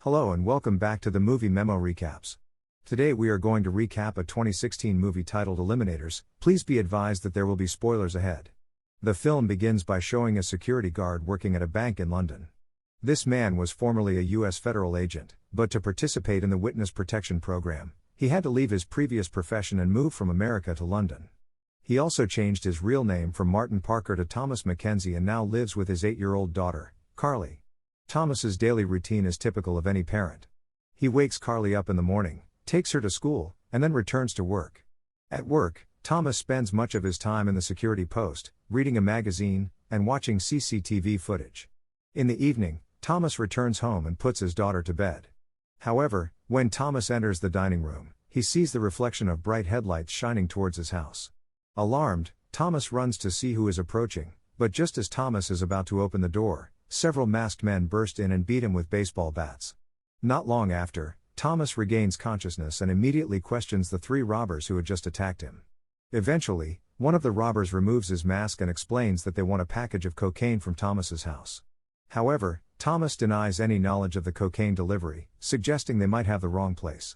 Hello and welcome back to the Movie Memo Recaps. Today we are going to recap a 2016 movie titled Eliminators. Please be advised that there will be spoilers ahead. The film begins by showing a security guard working at a bank in London. This man was formerly a US federal agent, but to participate in the Witness Protection Program, he had to leave his previous profession and move from America to London. He also changed his real name from Martin Parker to Thomas Mackenzie and now lives with his 8-year-old daughter, Carly. Thomas's daily routine is typical of any parent. He wakes Carly up in the morning, takes her to school, and then returns to work. At work, Thomas spends much of his time in the security post, reading a magazine, and watching CCTV footage. In the evening, Thomas returns home and puts his daughter to bed. However, when Thomas enters the dining room, he sees the reflection of bright headlights shining towards his house. Alarmed, Thomas runs to see who is approaching, but just as Thomas is about to open the door, several masked men burst in and beat him with baseball bats. Not long after, Thomas regains consciousness and immediately questions the 3 robbers who had just attacked him. Eventually, one of the robbers removes his mask and explains that they want a package of cocaine from Thomas's house. However, Thomas denies any knowledge of the cocaine delivery, suggesting they might have the wrong place.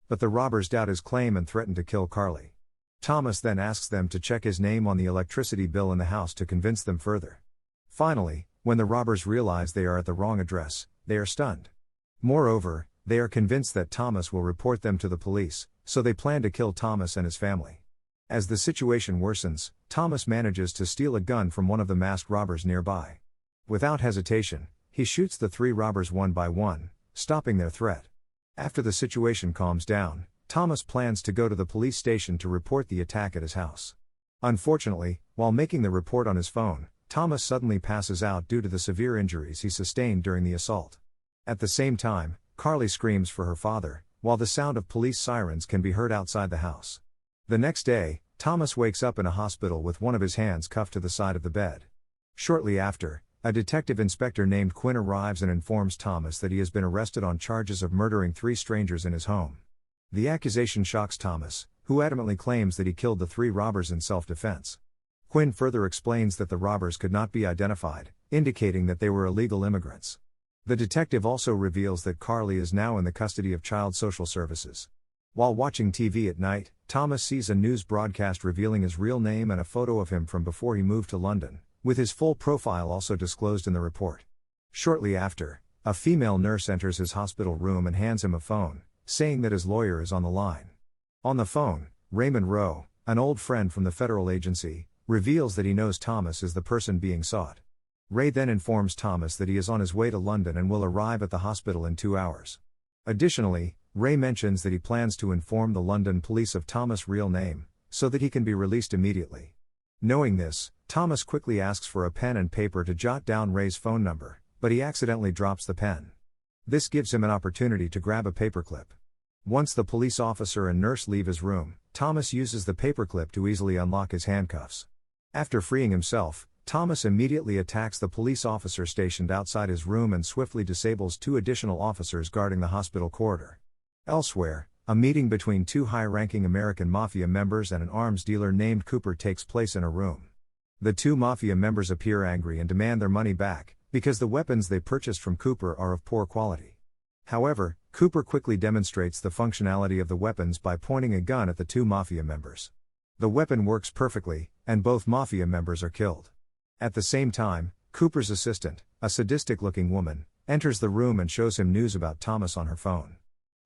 But the robbers doubt his claim and threaten to kill Carly. Thomas then asks them to check his name on the electricity bill in the house to convince them further. Finally, when the robbers realize they are at the wrong address, they are stunned. Moreover, they are convinced that Thomas will report them to the police, so they plan to kill Thomas and his family. As the situation worsens, Thomas manages to steal a gun from one of the masked robbers nearby. Without hesitation, he shoots the 3 robbers one by one, stopping their threat. After the situation calms down, Thomas plans to go to the police station to report the attack at his house. Unfortunately, while making the report on his phone, Thomas suddenly passes out due to the severe injuries he sustained during the assault. At the same time, Carly screams for her father, while the sound of police sirens can be heard outside the house. The next day, Thomas wakes up in a hospital with one of his hands cuffed to the side of the bed. Shortly after, a detective inspector named Quinn arrives and informs Thomas that he has been arrested on charges of murdering 3 strangers in his home. The accusation shocks Thomas, who adamantly claims that he killed the 3 robbers in self-defense. Quinn further explains that the robbers could not be identified, indicating that they were illegal immigrants. The detective also reveals that Carly is now in the custody of Child Social Services. While watching TV at night, Thomas sees a news broadcast revealing his real name and a photo of him from before he moved to London, with his full profile also disclosed in the report. Shortly after, a female nurse enters his hospital room and hands him a phone, saying that his lawyer is on the line. On the phone, Raymond Rowe, an old friend from the federal agency, reveals that he knows Thomas is the person being sought. Ray then informs Thomas that he is on his way to London and will arrive at the hospital in 2 hours. Additionally, Ray mentions that he plans to inform the London police of Thomas' real name, so that he can be released immediately. Knowing this, Thomas quickly asks for a pen and paper to jot down Ray's phone number, but he accidentally drops the pen. This gives him an opportunity to grab a paperclip. Once the police officer and nurse leave his room, Thomas uses the paperclip to easily unlock his handcuffs. After freeing himself, Thomas immediately attacks the police officer stationed outside his room and swiftly disables 2 additional officers guarding the hospital corridor. Elsewhere, a meeting between 2 high-ranking American mafia members and an arms dealer named Cooper takes place in a room. The 2 mafia members appear angry and demand their money back, because the weapons they purchased from Cooper are of poor quality. However, Cooper quickly demonstrates the functionality of the weapons by pointing a gun at the 2 mafia members. The weapon works perfectly, and both mafia members are killed. At the same time, Cooper's assistant, a sadistic-looking woman, enters the room and shows him news about Thomas on her phone.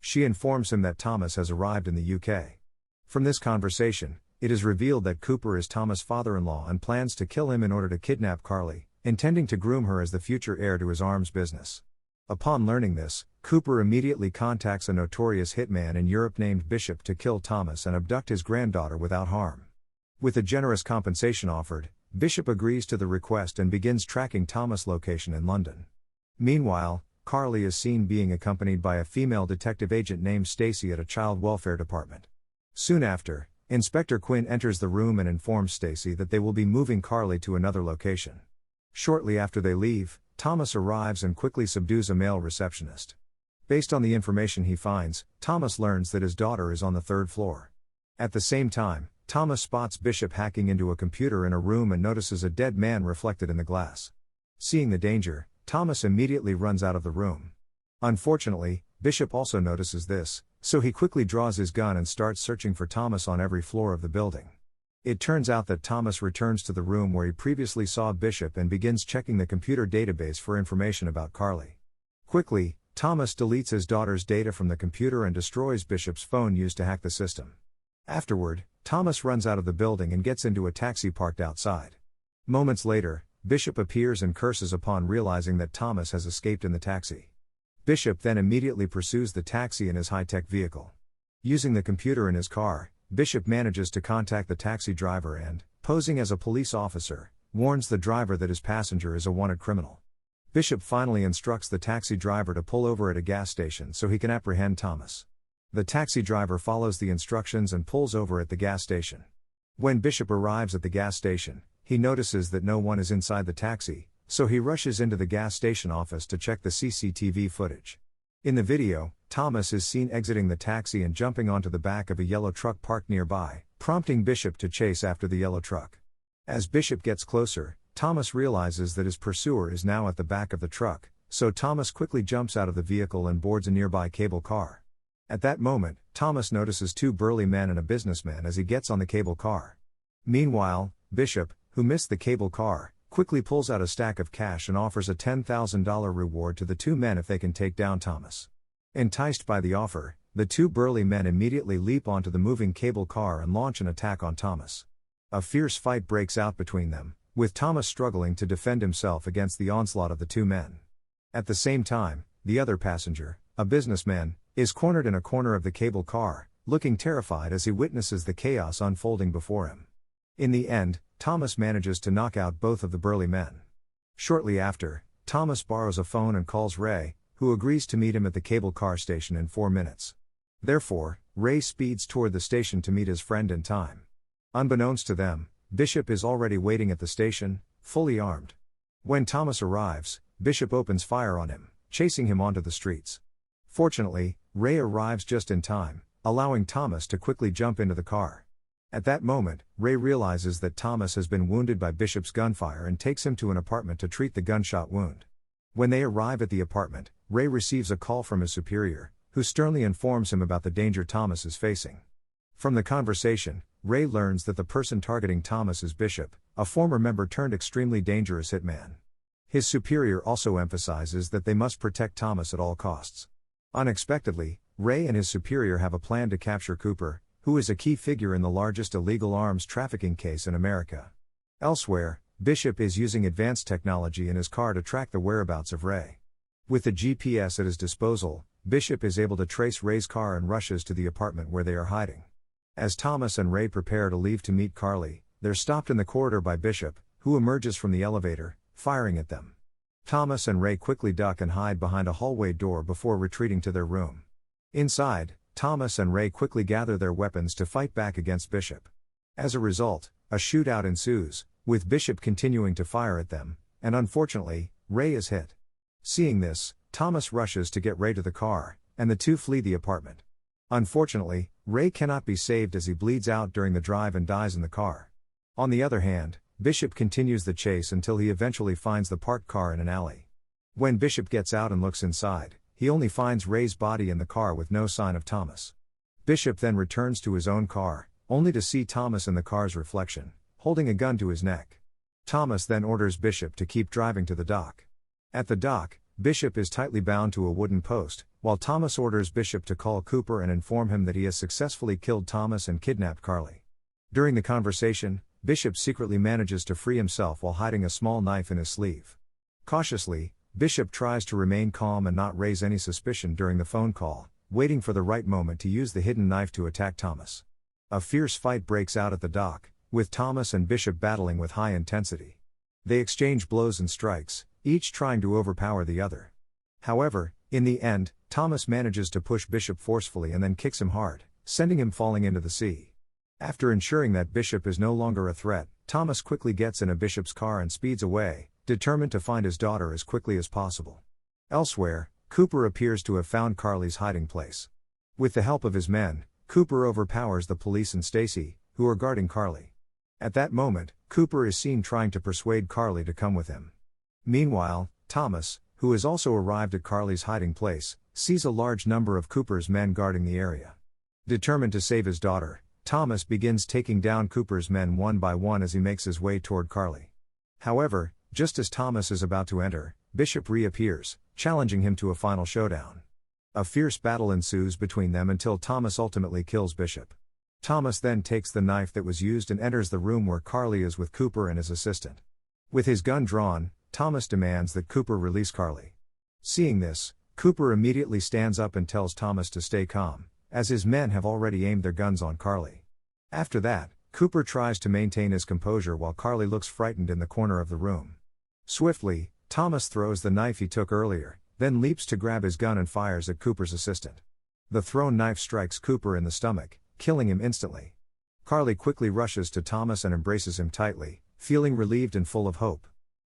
She informs him that Thomas has arrived in the UK. From this conversation, it is revealed that Cooper is Thomas' father-in-law and plans to kill him in order to kidnap Carly, intending to groom her as the future heir to his arms business. Upon learning this, Cooper immediately contacts a notorious hitman in Europe named Bishop to kill Thomas and abduct his granddaughter without harm. With a generous compensation offered, Bishop agrees to the request and begins tracking Thomas' location in London. Meanwhile, Carly is seen being accompanied by a female detective agent named Stacy at a child welfare department. Soon after, Inspector Quinn enters the room and informs Stacy that they will be moving Carly to another location. Shortly after they leave, Thomas arrives and quickly subdues a male receptionist. Based on the information he finds, Thomas learns that his daughter is on the 3rd floor. At the same time, Thomas spots Bishop hacking into a computer in a room and notices a dead man reflected in the glass. Seeing the danger, Thomas immediately runs out of the room. Unfortunately, Bishop also notices this, so he quickly draws his gun and starts searching for Thomas on every floor of the building. It turns out that Thomas returns to the room where he previously saw Bishop and begins checking the computer database for information about Carly. Quickly, Thomas deletes his daughter's data from the computer and destroys Bishop's phone used to hack the system. Afterward, Thomas runs out of the building and gets into a taxi parked outside. Moments later, Bishop appears and curses upon realizing that Thomas has escaped in the taxi. Bishop then immediately pursues the taxi in his high-tech vehicle. Using the computer in his car, Bishop manages to contact the taxi driver and, posing as a police officer, warns the driver that his passenger is a wanted criminal. Bishop finally instructs the taxi driver to pull over at a gas station so he can apprehend Thomas. The taxi driver follows the instructions and pulls over at the gas station. When Bishop arrives at the gas station, he notices that no one is inside the taxi, so he rushes into the gas station office to check the CCTV footage. In the video, Thomas is seen exiting the taxi and jumping onto the back of a yellow truck parked nearby, prompting Bishop to chase after the yellow truck. As Bishop gets closer, Thomas realizes that his pursuer is now at the back of the truck, so Thomas quickly jumps out of the vehicle and boards a nearby cable car. At that moment, Thomas notices two burly men and a businessman as he gets on the cable car. Meanwhile, Bishop, who missed the cable car, quickly pulls out a stack of cash and offers a $10,000 reward to the two men if they can take down Thomas. Enticed by the offer, the two burly men immediately leap onto the moving cable car and launch an attack on Thomas. A fierce fight breaks out between them, with Thomas struggling to defend himself against the onslaught of the two men. At the same time, the other passenger, a businessman, is cornered in a corner of the cable car, looking terrified as he witnesses the chaos unfolding before him. In the end, Thomas manages to knock out both of the burly men. Shortly after, Thomas borrows a phone and calls Ray, who agrees to meet him at the cable car station in 4 minutes. Therefore, Ray speeds toward the station to meet his friend in time. Unbeknownst to them, Bishop is already waiting at the station, fully armed. When Thomas arrives, Bishop opens fire on him, chasing him onto the streets. Fortunately, Ray arrives just in time, allowing Thomas to quickly jump into the car. At that moment, Ray realizes that Thomas has been wounded by Bishop's gunfire and takes him to an apartment to treat the gunshot wound. When they arrive at the apartment, Ray receives a call from his superior, who sternly informs him about the danger Thomas is facing. From the conversation, Ray learns that the person targeting Thomas is Bishop, a former member turned extremely dangerous hitman. His superior also emphasizes that they must protect Thomas at all costs. Unexpectedly, Ray and his superior have a plan to capture Cooper, who is a key figure in the largest illegal arms trafficking case in America. Elsewhere, Bishop is using advanced technology in his car to track the whereabouts of Ray. With the GPS at his disposal, Bishop is able to trace Ray's car and rushes to the apartment where they are hiding. As Thomas and Ray prepare to leave to meet Carly, they're stopped in the corridor by Bishop, who emerges from the elevator, firing at them. Thomas and Ray quickly duck and hide behind a hallway door before retreating to their room. Inside, Thomas and Ray quickly gather their weapons to fight back against Bishop. As a result, a shootout ensues, with Bishop continuing to fire at them, and unfortunately, Ray is hit. Seeing this, Thomas rushes to get Ray to the car, and the two flee the apartment. Unfortunately, Ray cannot be saved as he bleeds out during the drive and dies in the car. On the other hand, Bishop continues the chase until he eventually finds the parked car in an alley. When Bishop gets out and looks inside, he only finds Ray's body in the car with no sign of Thomas. Bishop then returns to his own car, only to see Thomas in the car's reflection, holding a gun to his neck. Thomas then orders Bishop to keep driving to the dock. At the dock, Bishop is tightly bound to a wooden post, while Thomas orders Bishop to call Cooper and inform him that he has successfully killed Thomas and kidnapped Carly. During the conversation, Bishop secretly manages to free himself while hiding a small knife in his sleeve. Cautiously, Bishop tries to remain calm and not raise any suspicion during the phone call, waiting for the right moment to use the hidden knife to attack Thomas. A fierce fight breaks out at the dock, with Thomas and Bishop battling with high intensity. They exchange blows and strikes, each trying to overpower the other. However, in the end, Thomas manages to push Bishop forcefully and then kicks him hard, sending him falling into the sea. After ensuring that Bishop is no longer a threat, Thomas quickly gets in a Bishop's car and speeds away, determined to find his daughter as quickly as possible. Elsewhere, Cooper appears to have found Carly's hiding place. With the help of his men, Cooper overpowers the police and Stacy, who are guarding Carly. At that moment, Cooper is seen trying to persuade Carly to come with him. Meanwhile, Thomas, who has also arrived at Carly's hiding place, sees a large number of Cooper's men guarding the area. Determined to save his daughter, Thomas begins taking down Cooper's men one by one as he makes his way toward Carly. However, just as Thomas is about to enter, Bishop reappears, challenging him to a final showdown. A fierce battle ensues between them until Thomas ultimately kills Bishop. Thomas then takes the knife that was used and enters the room where Carly is with Cooper and his assistant. With his gun drawn, Thomas demands that Cooper release Carly. Seeing this, Cooper immediately stands up and tells Thomas to stay calm, as his men have already aimed their guns on Carly. After that, Cooper tries to maintain his composure while Carly looks frightened in the corner of the room. Swiftly, Thomas throws the knife he took earlier, then leaps to grab his gun and fires at Cooper's assistant. The thrown knife strikes Cooper in the stomach, killing him instantly. Carly quickly rushes to Thomas and embraces him tightly, feeling relieved and full of hope.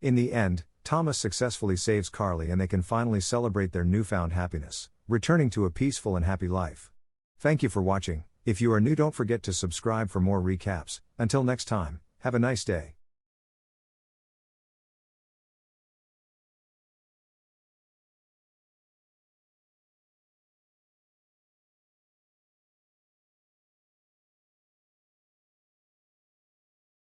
In the end, Thomas successfully saves Carly and they can finally celebrate their newfound happiness, returning to a peaceful and happy life. Thank you for watching. If you are new, don't forget to subscribe for more recaps. Until next time, have a nice day.